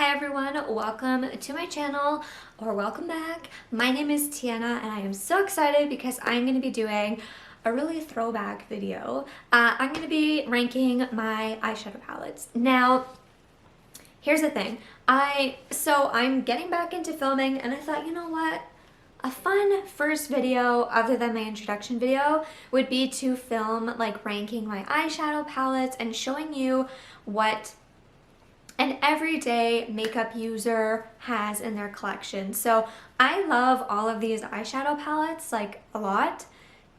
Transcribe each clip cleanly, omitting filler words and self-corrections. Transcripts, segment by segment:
Hi everyone, welcome to my channel, or welcome back. My name is Tiana and I am so excited because I'm going to be doing a really throwback video. I'm going to be ranking my eyeshadow palettes. Now, here's the thing. I'm getting back into filming and I thought, you know what? A fun first video other than my introduction video would be to film like ranking my eyeshadow palettes and showing you what an everyday makeup user has in their collection. So I love all of these eyeshadow palettes like a lot,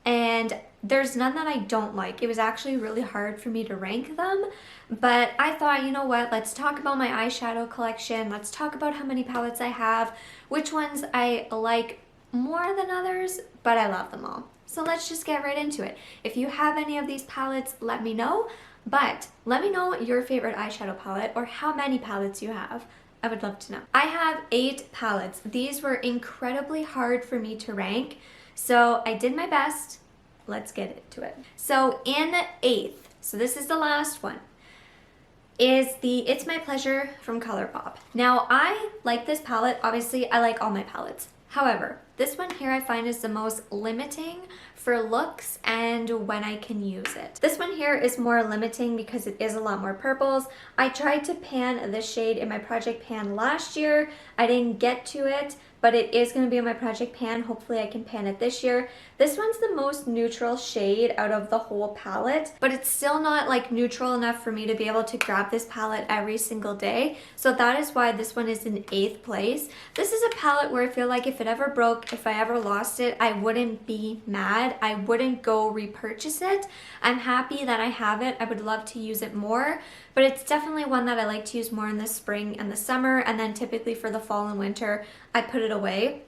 and there's none that I don't like. It was actually really hard for me to rank them, but I thought, you know what, let's talk about my eyeshadow collection. Let's talk about how many palettes I have, which ones I like more than others, but I love them all. So let's just get right into it. If you have any of these palettes, let me know. But let me know your favorite eyeshadow palette or how many palettes you have. I would love to know. I have 8 palettes. These were incredibly hard for me to rank, so I did my best. Let's get into it. So in 8th, so this is the last one, is the It's My Pleasure from ColourPop. Now I like this palette. Obviously I like all my palettes. However, this one here I find is the most limiting for looks and when I can use it. This one here is more limiting because it is a lot more purples. I tried to pan this shade in my project pan last year. I didn't get to it, but it is going to be in my project pan. Hopefully I can pan it this year. This one's the most neutral shade out of the whole palette, but it's still not like neutral enough for me to be able to grab this palette every single day. So that is why this one is in 8th place. This is a palette where I feel like if it ever broke, if I ever lost it, I wouldn't be mad. I wouldn't go repurchase it. I'm happy that I have it. I would love to use it more, but it's definitely one that I like to use more in the spring and the summer, and then typically for the fall and winter, I put it away.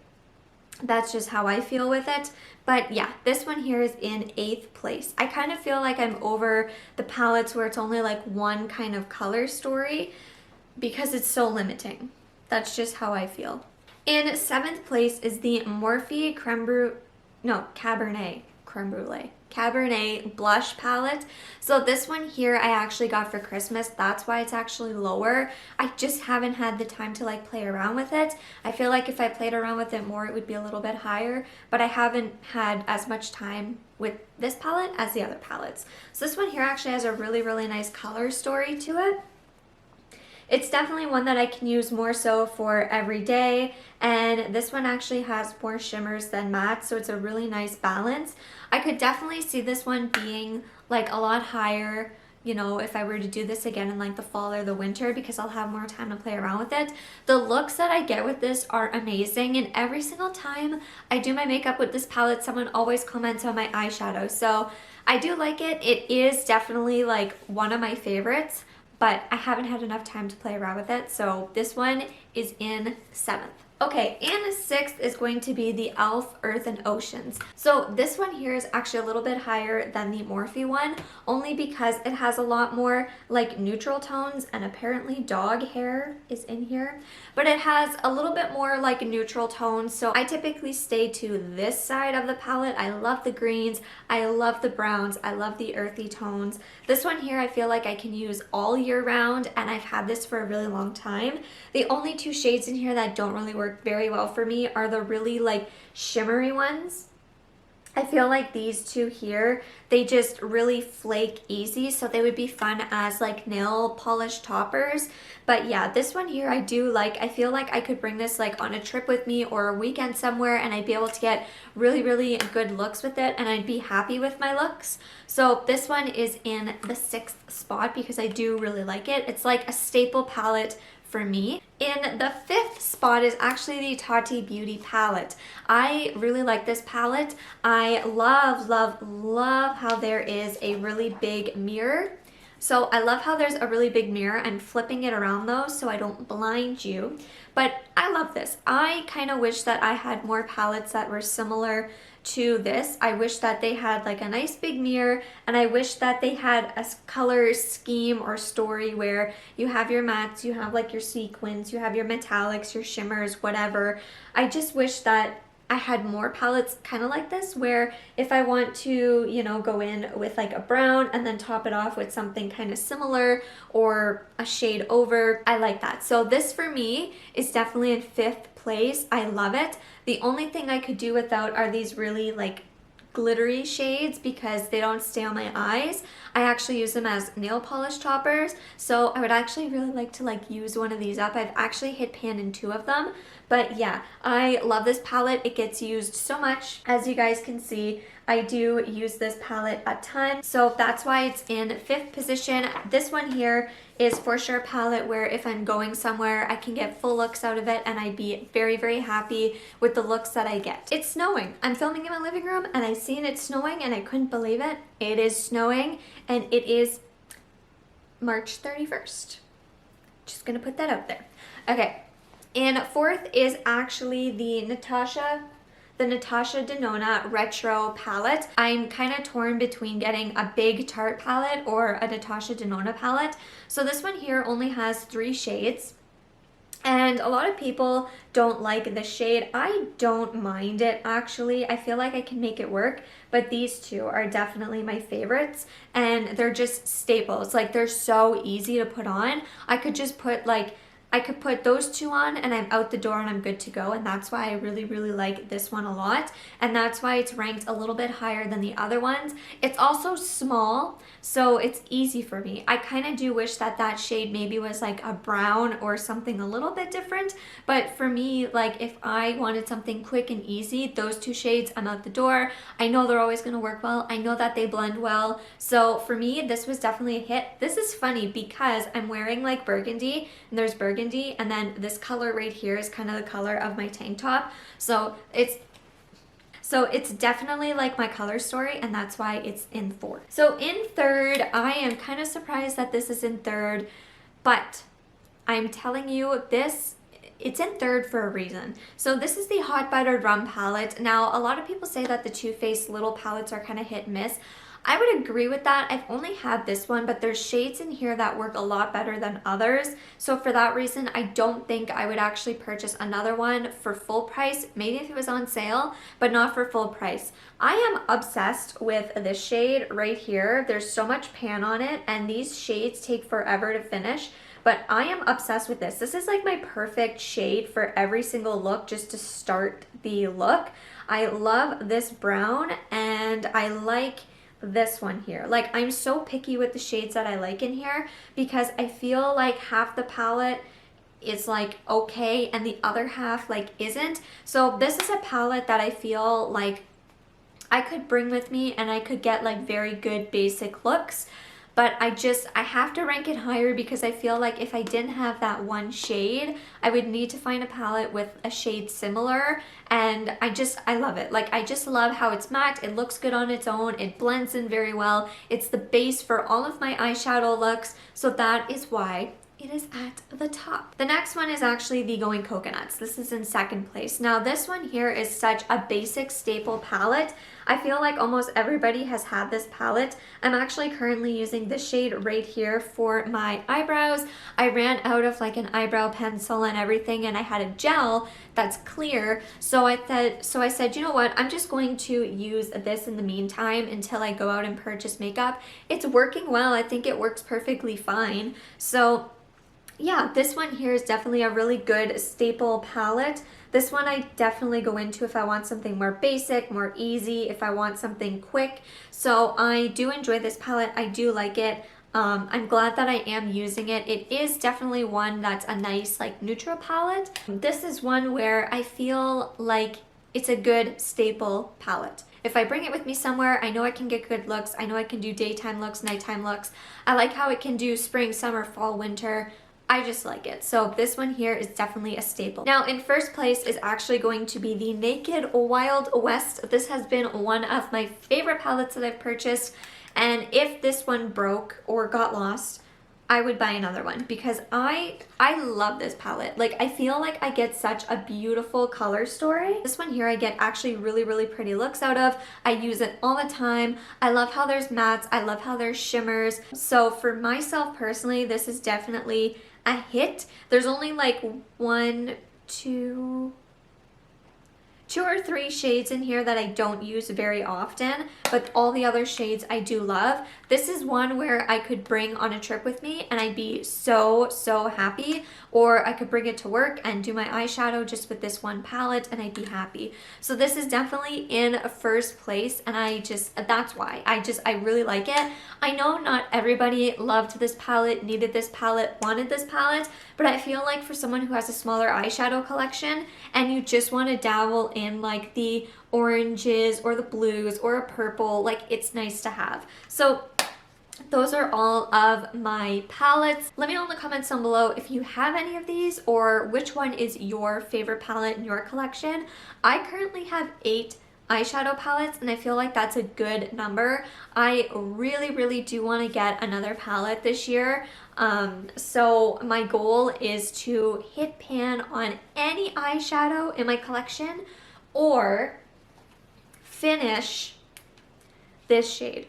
That's just how I feel with it. But yeah, this one here is in 8th place. I kind of feel like I'm over the palettes where it's only like one kind of color story because it's so limiting. That's just how I feel. In 7th place is the Morphe Cabernet blush palette. So this one here I actually got for Christmas. That's why it's actually lower. I just haven't had the time to like play around with it. I feel like if I played around with it more, it would be a little bit higher, but I haven't had as much time with this palette as the other palettes. So this one here actually has a really, really nice color story to it. It's definitely one that I can use more so for every day, and this one actually has more shimmers than mattes, so it's a really nice balance. I could definitely see this one being like a lot higher, you know, if I were to do this again in like the fall or the winter, because I'll have more time to play around with it. The looks that I get with this are amazing, and every single time I do my makeup with this palette, someone always comments on my eyeshadow, so I do like it. It is definitely like one of my favorites, but I haven't had enough time to play around with it, so this one is in 7th. Okay, and 6th is going to be the e.l.f. Earth and Oceans. So this one here is actually a little bit higher than the Morphe one, only because it has a lot more like neutral tones, and apparently dog hair is in here, but it has a little bit more like neutral tones, so I typically stay to this side of the palette. I love the greens, I love the browns, I love the earthy tones. This one here I feel like I can use all year round, and I've had this for a really long time. The only 2 shades in here that don't really work very well for me are the really like shimmery ones. I feel like these 2 here, they just really flake easy, so they would be fun as like nail polish toppers. But yeah, this one here I do like. I feel like I could bring this like on a trip with me or a weekend somewhere, and I'd be able to get really, really good looks with it, and I'd be happy with my looks. So this one is in the 6th spot because I do really like it. It's like a staple palette for me. In the 5th spot is actually the Tati Beauty palette. I really like this palette. I love, love, love how there is a really big mirror. So I love how there's a really big mirror. I'm flipping it around though so I don't blind you. But I love this. I kind of wish that I had more palettes that were similar to this. I wish that they had like a nice big mirror, and I wish that they had a color scheme or story where you have your mattes, you have like your sequins, you have your metallics, your shimmers, whatever. I just wish that I had more palettes kind of like this, where if I want to, you know, go in with like a brown and then top it off with something kind of similar or a shade over, I like that. So this for me is definitely in 5th place. I love it. The only thing I could do without are these really like glittery shades because they don't stay on my eyes. I actually use them as nail polish toppers, so I would actually really like to like use one of these up. I've actually hit pan in 2 of them, but yeah, I love this palette. It gets used so much. As you guys can see, I do use this palette a ton, so that's why it's in 5th position. This one here is for sure a palette where if I'm going somewhere, I can get full looks out of it and I'd be very, very happy with the looks that I get. It's snowing. I'm filming in my living room and I seen it snowing and I couldn't believe it. It is snowing and it is March 31st. Just gonna put that out there. Okay, and 4th is actually the Natasha Denona Retro palette. I'm kind of torn between getting a big Tarte palette or a Natasha Denona palette. So this one here only has 3 shades. And a lot of people don't like the shade. I don't mind it actually. I feel like I can make it work, but these 2 are definitely my favorites and they're just staples. Like they're so easy to put on. I could just put like, I could put those 2 on and I'm out the door and I'm good to go, and that's why I really, really like this one a lot, and that's why it's ranked a little bit higher than the other ones. It's also small, so it's easy for me. I kind of do wish that that shade maybe was like a brown or something a little bit different, but for me, like if I wanted something quick and easy, those 2 shades, I'm out the door. I know they're always going to work well. I know that they blend well, so for me, this was definitely a hit. This is funny because I'm wearing like burgundy, and there's burgundy, and then this color right here is kind of the color of my tank top, so it's definitely like my color story, and that's why it's in 4th. So in 3rd, I am kind of surprised that this is in 3rd, but I'm telling you, it's in 3rd for a reason. So this is the Hot Buttered Rum palette. Now, a lot of people say that the Too Faced little palettes are kind of hit and miss. I would agree with that. I've only had this one, but there's shades in here that work a lot better than others. So for that reason, I don't think I would actually purchase another one for full price. Maybe if it was on sale, but not for full price. I am obsessed with this shade right here. There's so much pan on it, and these shades take forever to finish. But I am obsessed with this. This is like my perfect shade for every single look, just to start the look. I love this brown, and I like this one here. Like, I'm so picky with the shades that I like in here because I feel like half the palette is like okay and the other half like isn't. So this is a palette that I feel like I could bring with me and I could get like very good basic looks. But I have to rank it higher because I feel like if I didn't have that one shade, I would need to find a palette with a shade similar, and I love it. Like, I just love how it's matte, it looks good on its own, it blends in very well, it's the base for all of my eyeshadow looks, so that is why it is at the top. The next one is actually the Going Coconuts. This is in 2nd place. Now this one here is such a basic staple palette. I feel like almost everybody has had this palette. I'm actually currently using this shade right here for my eyebrows. I ran out of like an eyebrow pencil and everything, and I had a gel that's clear. So I said, you know what? I'm just going to use this in the meantime until I go out and purchase makeup. It's working well. I think it works perfectly fine. So yeah, this one here is definitely a really good staple palette. This one I definitely go into if I want something more basic, more easy, if I want something quick. So I do enjoy this palette. I do like it. I'm glad that I am using it. It is definitely one that's a nice like neutral palette. This is one where I feel like it's a good staple palette. If I bring it with me somewhere, I know I can get good looks. I know I can do daytime looks, nighttime looks. I like how it can do spring, summer, fall, winter. I just like it. So this one here is definitely a staple. Now in 1st place is actually going to be the Naked Wild West. This has been one of my favorite palettes that I've purchased, and if this one broke or got lost, I would buy another one because I love this palette. Like, I feel like I get such a beautiful color story. This one here I get actually really, really pretty looks out of. I use it all the time. I love how there's mattes. I love how there's shimmers. So for myself personally, this is definitely a hit. There's only like two 2 or 3 shades in here that I don't use very often, but all the other shades I do love. This is one where I could bring on a trip with me and I'd be so, so happy. Or I could bring it to work and do my eyeshadow just with this one palette and I'd be happy. So this is definitely in first place, and that's why. I really like it. I know not everybody loved this palette, needed this palette, wanted this palette, but I feel like for someone who has a smaller eyeshadow collection and you just want to dabble in like the oranges or the blues or a purple, like it's nice to have. So those are all of my palettes. Let me know in the comments down below if you have any of these or which one is your favorite palette in your collection. I currently have 8 eyeshadow palettes and I feel like that's a good number. I really do want to get another palette this year. So my goal is to hit pan on any eyeshadow in my collection or finish this shade.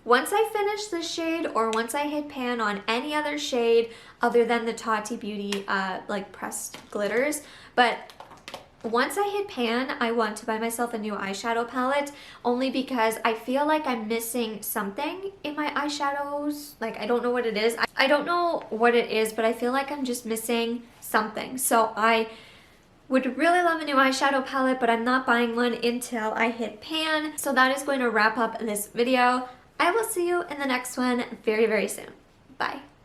Once I finish this shade or once I hit pan on any other shade other than the Tati Beauty like pressed glitters, but once I hit pan, I want to buy myself a new eyeshadow palette only because I feel like I'm missing something in my eyeshadows. Like I don't know what it is. I don't know what it is, but I feel like I'm just missing something. So I would really love a new eyeshadow palette, but I'm not buying one until I hit pan. So that is going to wrap up this video. I will see you in the next one very soon. Bye.